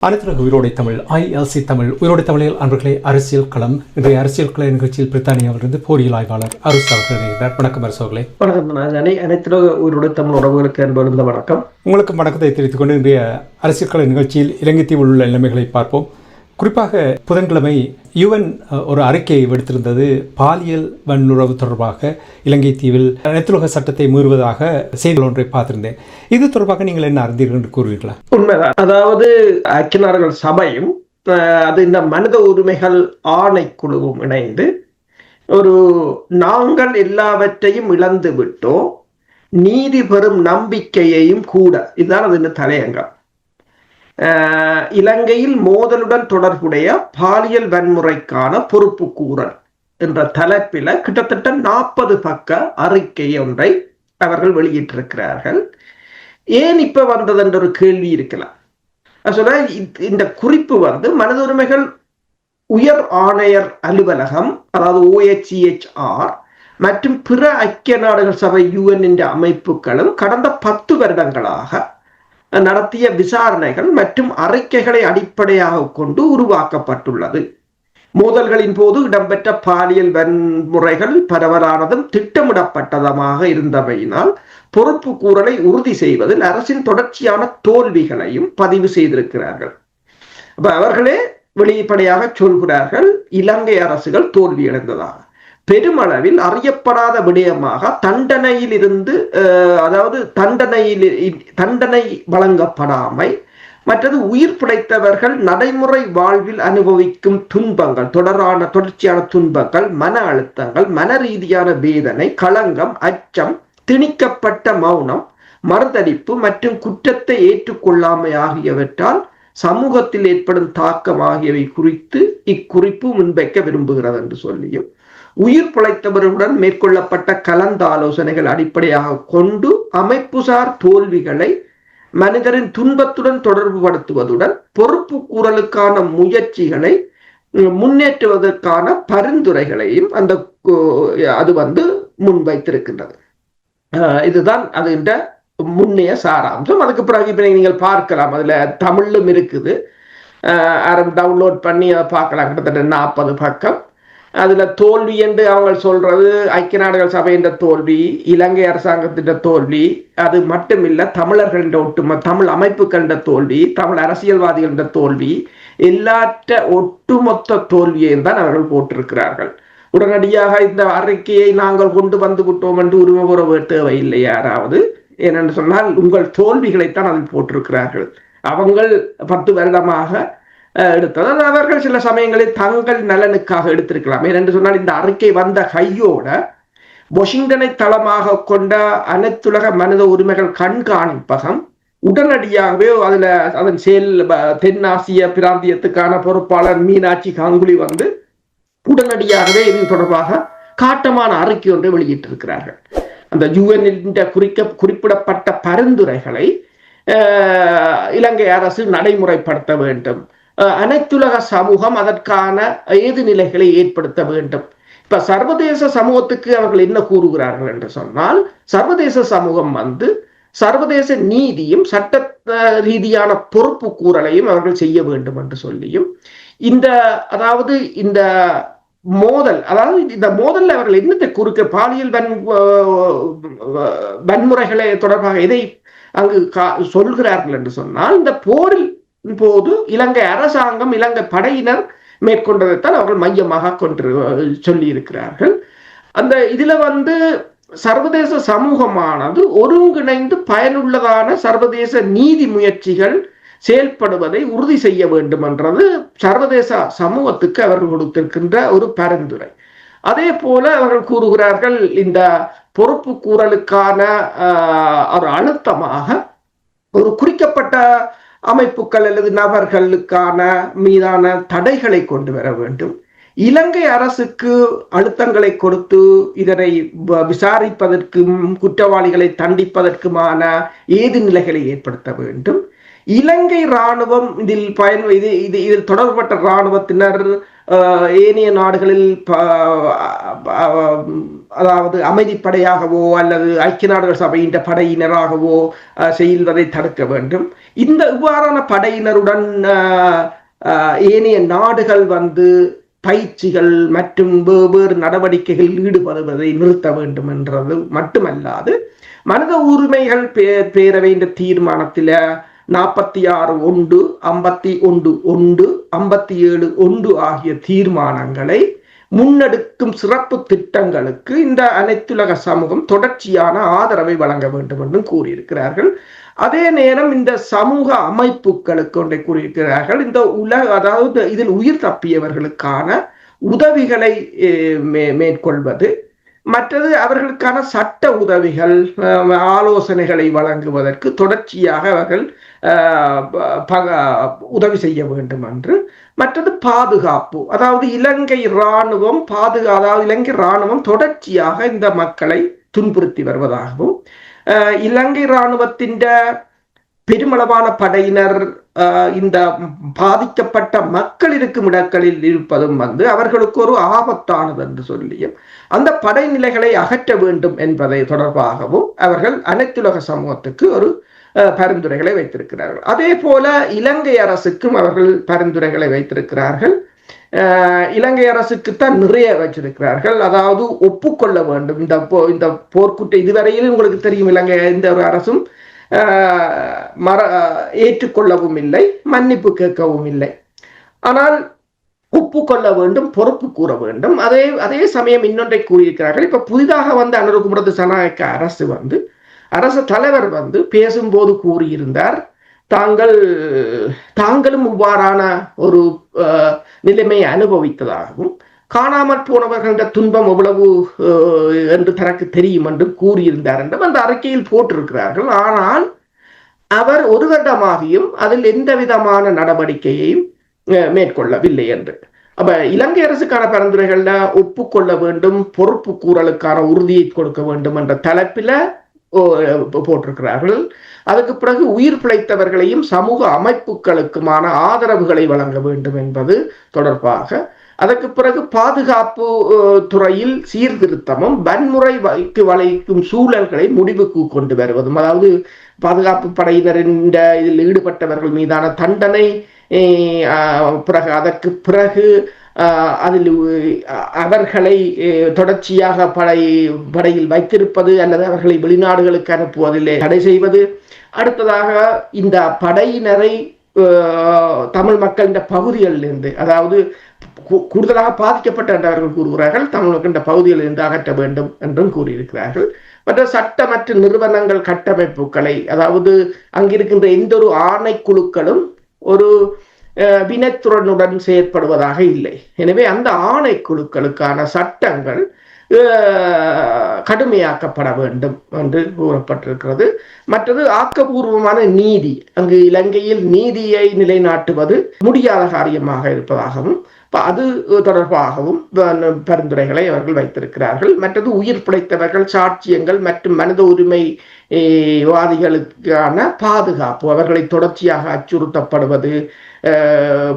அனைத்து உயிரோடை தமிழ் ILC தமிழ் உயிரோடை தமிழில் அன்பர்களே அரசியல் களம். இன்றைய அரசியல் கள நிகழ்ச்சியில் பிரித்தானியாவிலிருந்து போரியல் ஆய்வாளர் அரசு அவர்கள் இணைகிறார். வணக்கம் அரசு அவர்களே. வணக்கம். அனைத்து உயிரோடை தமிழ் உறவுகளுக்கு அன்பளிந்த வணக்கம். உங்களுக்கு வணக்கத்தை தெரிவித்துக் கொண்டு இன்றைய அரசியல் கள நிகழ்ச்சியில் இலங்கை தீவில் உள்ள நிலைமைகளை பார்ப்போம். குறிப்பாக புதன்கிழமை UN ஒரு அறிக்கையை விடுத்திருந்தது. பாலியல் வன்முறவு தொடர்பாக இலங்கை தீவில் அனைத்துலக சட்டத்தை மீறுவதாக செய்திகள் ஒன்றை பார்த்திருந்தேன். இது தொடர்பாக நீங்கள் என்ன அறிந்தீர்கள் என்று கூறுவீர்களா? உண்மைதான். அதாவது ஐக்கிய நாடுகள் சபையும் அது இந்த மனித உரிமைகள் ஆணைக்குழுவும் இணைந்து ஒரு நாங்கள் எல்லாவற்றையும் இழந்து விட்டோம், நீதி பெறும் நம்பிக்கையையும் கூட, இதுதான் அது தலையங்கம். இலங்கையில் மோதலுடன் தொடர்புடைய பாலியல் வன்முறைக்கான பொறுப்பு கூறல் என்ற தலைப்பில கிட்டத்தட்ட 40 பக்க அறிக்கை ஒன்றை அவர்கள் வெளியிட்டிருக்கிறார்கள். ஏன் இப்ப வந்தது என்ற ஒரு கேள்வி இருக்கலாம். இந்த குறிப்பு மனித உரிமைகள் உயர் ஆணையர் அலுவலகம், அதாவது OHCHR மற்றும் பிற ஐக்கிய நாடுகள் சபை UN அமைப்புகளும் கடந்த 10 வருடங்களாக நடத்திய விசாரணைகள் மற்றும் அறிக்கைகளை அடிப்படையாக கொண்டு உருவாக்கப்பட்டுள்ளது. மோதல்களின் போது இடம்பெற்ற பாலியல் வன்முறைகள் பரவலானதும் திட்டமிடப்பட்டதமாக இருந்தமையினால் பொறுப்பு கூறலை உறுதி செய்வதில் அரசின் தொடர்ச்சியான தோல்விகளையும் பதிவு செய்திருக்கிறார்கள். அப்ப அவர்களே வெளிப்படையாக சொல்கிறார்கள், இலங்கை அரசுகள் தோல்வியடைந்ததாக. பெருமளவில் அறியப்படாத விடயமாக தண்டனையில் இருந்து, அதாவது தண்டனை வழங்கப்படாமை, மற்றது உயிர் பிழைத்தவர்கள் நடைமுறை வாழ்வில் அனுபவிக்கும் துன்பங்கள், தொடர்ச்சியான துன்பங்கள், மன அழுத்தங்கள், மன ரீதியான வேதனை, களங்கம், அச்சம், திணிக்கப்பட்ட மௌனம், மறுதளிப்பு மற்றும் குற்றத்தை ஏற்றுக்கொள்ளாமை ஆகியவற்றால் சமூகத்தில் ஏற்படும் தாக்கம் ஆகியவை குறித்து இக்குறிப்பு முன்வைக்க விரும்புகிறது என்று சொல்லியும், உயிர் பிழைத்தவர்களுடன் மேற்கொள்ளப்பட்ட கலந்தாலோசனைகள் அடிப்படையாக கொண்டு அமைப்புசார் தோல்விகளை மனிதரின் துன்பத்துடன் தொடர்பு படுத்துவதுடன் பொறுப்பு கூறலுக்கான முயற்சிகளை முன்னேற்றுவதற்கான பரிந்துரைகளையும் அது முன்வைத்திருக்கின்றது. இதுதான் அது முன்னைய சாராம்சம். அதுக்கு பிறகு இப்ப நீங்கள் பார்க்கலாம், அதுல தமிழும் இருக்குது, டவுன்லோட் பண்ணி அதை பார்க்கலாம். கிட்டத்தட்ட 40 பக்கம். அதுல தோல்வி என்று அவங்க சொல்றது ஐக்கிய நாடுகள் சபையின் தோல்வி, இலங்கை அரசாங்கத்தின் தோல்வி, அது மட்டுமில்ல தமிழர்களின் தமிழ் அமைப்புகளின் தோல்வி, தமிழ் அரசியல்வாதிகளின் தோல்வி, எல்லாற்ற ஒட்டுமொத்த தோல்வியையும் தான் அவர்கள் போட்டிருக்கிறார்கள். உடனடியாக இந்த அறிக்கையை நாங்கள் கொண்டு வந்து விட்டோம் என்று உரிமை கூற தேவையில்லை யாராவது. ஏனென்று சொன்னால் உங்கள் தோல்விகளைத்தான் அதில் போட்டிருக்கிறார்கள். அவங்கள் 10 வருடமாக எடுத்தது அவர்கள் சில சமயங்களில் தங்கள் நலனுக்காக எடுத்திருக்கலாம். ஏனென்று சொன்னால் இந்த அறிக்கை வந்த கையோட வாஷிங்டனை தளமாக கொண்ட அனைத்துலக மனித உரிமைகள் கண்காணிப்பகம் உடனடியாகவே அதன் தென்னாசிய பிராந்தியத்துக்கான பொறுப்பாளர் மீனாட்சி காங்குலி உடனடியாகவே இது தொடர்பாக காட்டமான அறிக்கை ஒன்றை வெளியிட்டிருக்கிறார்கள். அந்த UN குறிப்பிடப்பட்ட பரிந்துரைகளை இலங்கை அரசு நடைமுறைப்படுத்த வேண்டும், அனைத்துலக சமூகம் அதற்கான ஏது நிலைகளை ஏற்படுத்த வேண்டும். இப்ப சர்வதேச சமூகத்துக்கு அவர்கள் என்ன கூறுகிறார்கள் என்று சொன்னால், சர்வதேச சமூகம் சர்வதேச நீதியும் சட்ட ரீதியான பொறுப்பு கூறலையும் அவர்கள் செய்ய வேண்டும் என்று சொல்லியும், இந்த மோதல் அவர்கள் என்னத்தை குறுக்க பாலியல் வன்முறைகளை தொடர்பாக எதை அங்கு சொல்கிறார்கள் என்று சொன்னால், இந்த போரில் போது இலங்கை அரசாங்கம், இலங்கை படையினர் மேற்கொண்டதைத்தான் அவர்கள் மையமாக சொல்லி இருக்கிறார்கள். இதுல சர்வதேச சமூகமானது ஒருங்கிணைந்து பயனுள்ளதான சர்வதேச நீதி முயற்சிகள் செயல்படுவதை உறுதி செய்ய வேண்டும் என்றது சர்வதேச சமூகத்துக்கு அவர்கள் கொடுத்திருக்கின்ற ஒரு பரிந்துரை. அதே போல அவர்கள் கூறுகிறார்கள், இந்த பொறுப்பு கூறலுக்கான ஒரு அழுத்தமாக ஒரு குறிக்கப்பட்ட அமைப்புகள் அல்லது நபர்களுக்கான மீதான தடைகளை கொண்டு வர வேண்டும். இலங்கை அரசுக்கு அழுத்தங்களை கொடுத்து இதனை விசாரிப்பதற்கும் குற்றவாளிகளை தண்டிப்பதற்குமான ஏது நிலைகளை ஏற்படுத்த வேண்டும். இலங்கை இராணுவம் இதில் தொடர்பட்ட இராணுவத்தினர் ஏனைய நாடுகளில் அதாவது அமைதிப்படையாகவோ அல்லது ஐக்கிய நாடுகள் சபையின் படையினராகவோ செய்வதை தடுக்க வேண்டும். இவ்வாறான படையினருடன் ஏனைய நாடுகள் பயிற்சிகள் மற்றும் வெவ்வேறு நடவடிக்கைகளில் ஈடுபடுவதை நிறுத்த வேண்டும் என்றது மட்டுமல்லாது, மனித உரிமைகள் பேரவையின் தீர்மானத்தில 46(1), 51(1), 57(1) ஆகிய தீர்மானங்களை முன்னெடுக்கும் சிறப்பு திட்டங்களுக்கு இந்த அனைத்துலக சமூகம் தொடர்ச்சியான ஆதரவை வழங்க வேண்டும் என்றும் கூறியிருக்கிறார்கள். அதே நேரம் இந்த சமூக அமைப்புகளுக்கு ஒன்றை கூறியிருக்கிறார்கள். இந்த அதாவது இதில் உயிர் தப்பியவர்களுக்கான உதவிகளை மேற்கொள்வது, மற்றது அவர்களுக்கான சட்ட உதவிகள், ஆலோசனைகளை வழங்குவதற்கு தொடர்ச்சியாக அவர்கள் உதவி செய்ய வேண்டும் என்று, மற்றது பாதுகாப்பு, அதாவது இலங்கை இராணுவம் தொடர்ச்சியாக இந்த மக்களை துன்புறுத்தி வருவதாகவும், இலங்கை இராணுவத்தின் பெருமளவான படையினர் இந்த பாதிக்கப்பட்ட மக்கள் இருக்கும் இடங்களில் இருப்பதும் அவர்களுக்கு ஒரு ஆபத்தானது என்று சொல்லியும் அந்த படைநிலைகளை அகற்ற வேண்டும் என்பதை தொடர்பாகவும் அவர்கள் அனைத்துலக சமூகத்துக்கு ஒரு பரிந்துரைகளை வைத்திருக்கிறார்கள். அதே போல இலங்கை அரசுக்கும் அவர்கள் பரிந்துரைகளை வைத்திருக்கிறார்கள். இலங்கை அரசுக்குத்தான் நிறைய வச்சிருக்கிறார்கள். அதாவது ஒப்புக்கொள்ள வேண்டும் இந்த போர்க்குற்ற, இதுவரையில் உங்களுக்கு தெரியும் இலங்கை எந்த ஒரு அரசும் ஏற்றுக்கொள்ளவும் இல்லை, மன்னிப்பு கேட்கவும் இல்லை. ஆனால் ஒப்புக்கொள்ள வேண்டும், பொறுப்பு கூற வேண்டும். அதே சமயம் இன்னொன்றை கூறியிருக்கிறார்கள். இப்ப புதிதாக அனுரகுமார திசாநாயக்க அரசு தலைவர் பேசும்போது கூறியிருந்தார், தாங்களும் இவ்வாறான ஒரு நிலைமையை அனுபவித்ததாகவும், காணாமல் போனவர்களின் துன்பம் எவ்வளவு என்று தனக்கு தெரியும் என்று கூறியிருந்தார் என்றும் அந்த அறிக்கையில் போட்டிருக்கிறார்கள். ஆனால் அவர் ஒரு வருடமாகியும் அதில் எந்த விதமான நடவடிக்கையையும் மேற்கொள்ளவில்லை என்று. அப்ப இலங்கை அரசுக்கான பரிந்துரைகள்ல ஒப்புக்கொள்ள வேண்டும், பொறுப்பு கூறலுக்கான உறுதியை கொடுக்க வேண்டும் என்ற தலைப்பில போட்டிருக்கிறார்கள். அதுக்கு பிறகு உயிர் பிழைத்தவர்களையும் சமூக அமைப்புகளுக்குமான ஆதரவுகளை வழங்க வேண்டும் என்பது தொடர்பாக, அதற்கு பிறகு பாதுகாப்பு துறையில் சீர்திருத்தமும் வன்முறைக்கு வளைக்கும் சூழல்களை முடிவுக்கு கொண்டு வருவதும், அதாவது பாதுகாப்பு படையினரின் இதில் ஈடுபட்டவர்கள் மீதான தண்டனை, பிறகு அதற்கு பிறகு அதில் அவர்களை தொடர்ச்சியாக படையில் வைத்திருப்பது அல்லது அவர்களை வெளிநாடுகளுக்கு அனுப்புவதிலே தடை செய்வது. அடுத்ததாக இந்த படையினரை தமிழ் மக்கள் இந்த பகுதிகளிலிருந்து, அதாவது கூடுதலாக பாதிக்கப்பட்டவர்கள் கூறுகிறார்கள், தமிழ் மக்கள் இந்த பகுதிகளிலிருந்து அகற்ற வேண்டும் என்றும் கூறியிருக்கிறார்கள். மற்ற சட்டமற்ற நிறுவனங்கள் கட்டமைப்புகளை, அதாவது அங்கிருக்கின்ற எந்த ஒரு ஆணைக்குழுக்களும் ஒரு வினைத்துறனுடன் செயற்படுவதாக இல்லை. எனவே அந்த ஆணைக்குழுக்களுக்கான சட்டங்கள் கடுமையாக்கப்பட வேண்டும் என்று கூறப்பட்டிருக்கிறது. மற்றது ஆக்கப்பூர்வமான நீதி, அங்கு இலங்கையில் நீதியை நிலைநாட்டுவது முடியாத காரியமாக இருப்பதாகவும் அது தொடர்பாகவும் பரிந்துரைகளை அவர்கள் வைத்திருக்கிறார்கள். மற்றது உயிர் பிழைத்தவர்கள், சாட்சியங்கள் மற்றும் மனித உரிமை வாதிகளுக்கான பாதுகாப்பு, அவர்களை தொடர்ச்சியாக அச்சுறுத்தப்படுவது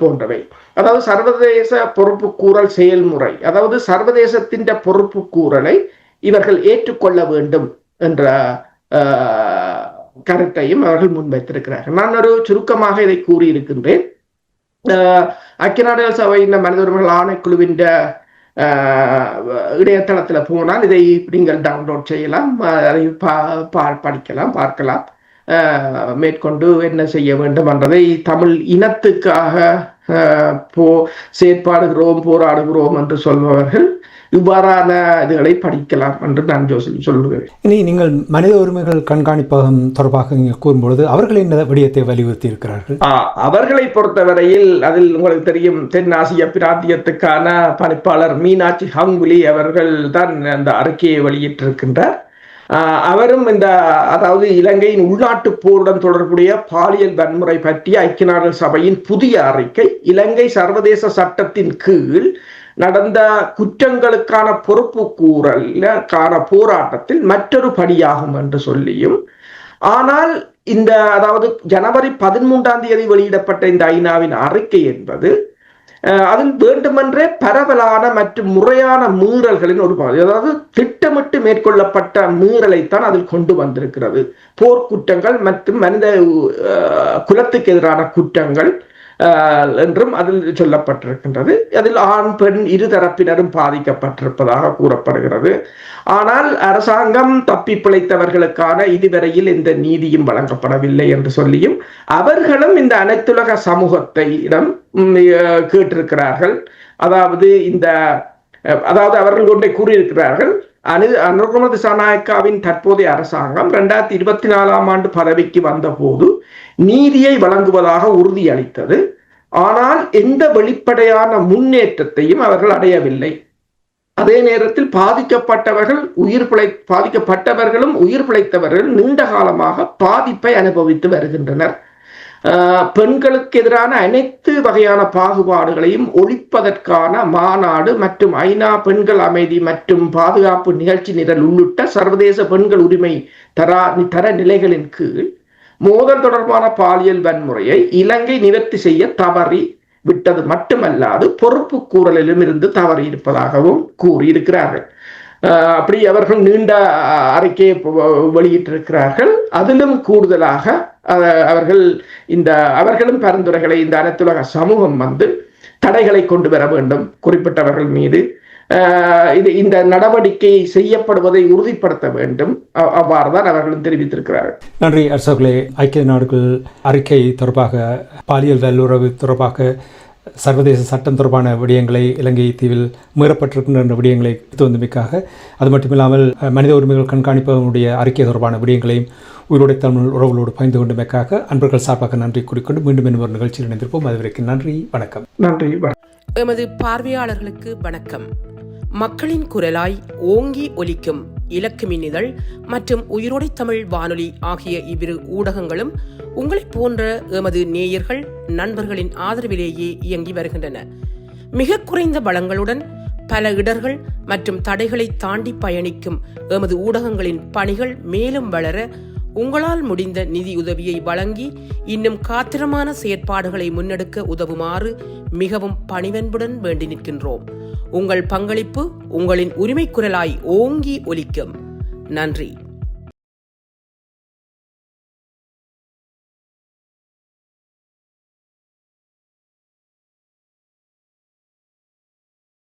போன்றவை. அதாவது சர்வதேச பொறுப்பு கூறல் செயல்முறை, அதாவது சர்வதேசத்தின் பொறுப்பு கூறலை இவர்கள் ஏற்றுக்கொள்ள வேண்டும் என்ற கருத்தையும் அவர்கள் முன்வைத்திருக்கிறார்கள். நான் ஒரு சுருக்கமாக இதை கூறியிருக்கின்றேன். ஐக்கிய நாடுகள் சபையின் மனித உரிமைகள் ஆணைக்குழுவின் இணையதளத்தில் போனால் இதை நீங்கள் டவுன்லோட் செய்யலாம், அதை படிக்கலாம், பார்க்கலாம். மேற்கொண்டு என்ன செய்ய வேண்டும் என்றதை தமிழ் இனத்துக்காக செயற்பாடுகிறோம், போராடுகிறோம் என்று சொல்பவர்கள் இவ்வாறான இதுகளை படிக்கலாம் என்று நான் சொல்லுகிறேன். இனி நீங்கள் மனித உரிமைகள் கண்காணிப்பகம் தொடர்பாக நீங்கள் கூறும்பொழுது அவர்கள் என்ன விடயத்தை வலியுறுத்தி இருக்கிறார்கள்? அவர்களை பொறுத்தவரையில் அதில் உங்களுக்கு தெரியும், தென்னாசிய பிராந்தியத்துக்கான பணிப்பாளர் மீனாட்சி ஹங்குலி அவர்கள் தான் அந்த அறிக்கையை வெளியிட்டிருக்கின்றார். அவரும் அதாவது இலங்கையின் உள்நாட்டு போருடன் தொடர்புடைய பாலியல் வன்முறை பற்றிய ஐக்கிய நாடுகள் சபையின் புதிய அறிக்கை இலங்கை சர்வதேச சட்டத்தின் கீழ் நடந்த குற்றங்களுக்கான பொறுப்பு கூறலுக்கான போராட்டத்தில் மற்றொரு படியாகும் என்று சொல்லியும், ஆனால் இந்த அதாவது ஜனவரி 13 வெளியிடப்பட்ட இந்த ஐநாவின் அறிக்கை என்பது அதில் வேண்டுமென்றே பரவலான மற்றும் முறையான மீறல்களின் ஒரு பகுதி, அதாவது திட்டமிட்டு மேற்கொள்ளப்பட்ட மீறலைத்தான் அதில் கொண்டு வந்திருக்கிறது. போர்க்குற்றங்கள் மற்றும் மனித குலத்துக்கு எதிரான குற்றங்கள் என்றும் அதில் சொல்லப்பட்டிருக்கின்றது. அதில் ஆண் பெண் இருதரப்பினரும் பாதிக்கப்பட்டிருப்பதாக கூறப்படுகிறது. ஆனால் அரசாங்கம் தப்பி பிழைத்தவர்களுக்கான இதுவரையில் எந்த நீதியும் வழங்கப்படவில்லை என்று சொல்லியும் அவர்களும் இந்த அனைத்துலக சமூகத்திடம் கேட்டிருக்கிறார்கள். அதாவது அவர்கள் ஒன்றை கூறியிருக்கிறார்கள். அனுரகுமார திசாநாயக்காவின் தற்போதைய அரசாங்கம் 2024 பதவிக்கு வந்த போது நீதியை வழங்குவதாக உறுதியளித்தது. ஆனால் எந்த வெளிப்படையான முன்னேற்றத்தையும் அவர்கள் அடையவில்லை. அதே நேரத்தில் பாதிக்கப்பட்டவர்களும் உயிர் பிழைத்தவர்கள் நீண்ட காலமாக பாதிப்பை அனுபவித்து வருகின்றனர். பெண்களுக்கு எதிரான அனைத்து வகையான பாகுபாடுகளையும் ஒழிப்பதற்கான மாநாடு மற்றும் ஐநா பெண்கள் அமைதி மற்றும் பாதுகாப்பு நிகழ்ச்சி நிரல் உள்ளிட்ட சர்வதேச பெண்கள் உரிமை தர நிலைகளின் கீழ் மோதல் தொடர்பான பாலியல் வன்முறையை இலங்கை நிவர்த்தி செய்ய தவறி விட்டது மட்டுமல்லாது பொறுப்பு கூறலிலும் இருந்து தவறி இருப்பதாகவும் கூறியிருக்கிறார்கள். அப்படி அவர்கள் நீண்ட அறிக்கையை வெளியிட்டிருக்கிறார்கள். அதிலும் கூடுதலாக அவர்களும் பரிந்துரைகளை இந்த அனைத்துலக சமூகம் தடைகளை கொண்டு வர வேண்டும் குறிப்பிட்டவர்கள் மீது. இந்த நடவடிக்கை செய்யப்படுவதை உறுதிப்படுத்த வேண்டும். அவ்வாறுதான் அவர்களும் தெரிவித்திருக்கிறார்கள். நன்றி அரசர்களே. ஐக்கிய நாடுகள் அறிக்கை தொடர்பாக, பாலியல் வல்லுறவு தொடர்பாக, சர்வதேச சட்டம் தொடர்பான விடயங்களை, இலங்கை தீவில் மீறப்பட்டிருக்கின்ற விடயங்களை வந்தமைக்காக, அது மட்டுமில்லாமல் மனித உரிமைகள் கண்காணிப்பவனுடைய அறிக்கை தொடர்பான விடயங்களையும் உயிரோடை தமிழ் உறவுகளோடு பகிர்ந்து கொண்டமைக்காக அன்பர்கள் சார்பாக நன்றி கூறிக்கொண்டு மீண்டும் இன்னும் ஒரு நிகழ்ச்சியில் இணைந்திருப்போம். அதுவரைக்கும் நன்றி, வணக்கம். நன்றி. எமது பார்வையாளர்களுக்கு வணக்கம். மக்களின் குரலாய் ஓங்கி ஒலிக்கும் இலக்கு மின்னிதழ் மற்றும் உயிரோடை தமிழ் வானொலி ஆகிய இவ்விரு ஊடகங்களும் உங்களைப் போன்ற எமது நேயர்கள், நண்பர்களின் ஆதரவிலேயே இயங்கி வருகின்றன. மிக குறைந்த வளங்களுடன் பல இடர்கள் மற்றும் தடைகளை தாண்டி பயணிக்கும் எமது ஊடகங்களின் பணிகள் மேலும் வளர உங்களால் முடிந்த நிதியுதவியை வழங்கி இன்னும் காத்திரமான செயற்பாடுகளை முன்னெடுக்க உதவுமாறு மிகவும் பணிவன்புடன் வேண்டி நிற்கின்றோம். உங்கள் பங்களிப்பு உங்களின் உரிமை குரலாய் ஓங்கி ஒலிக்கும். நன்றி.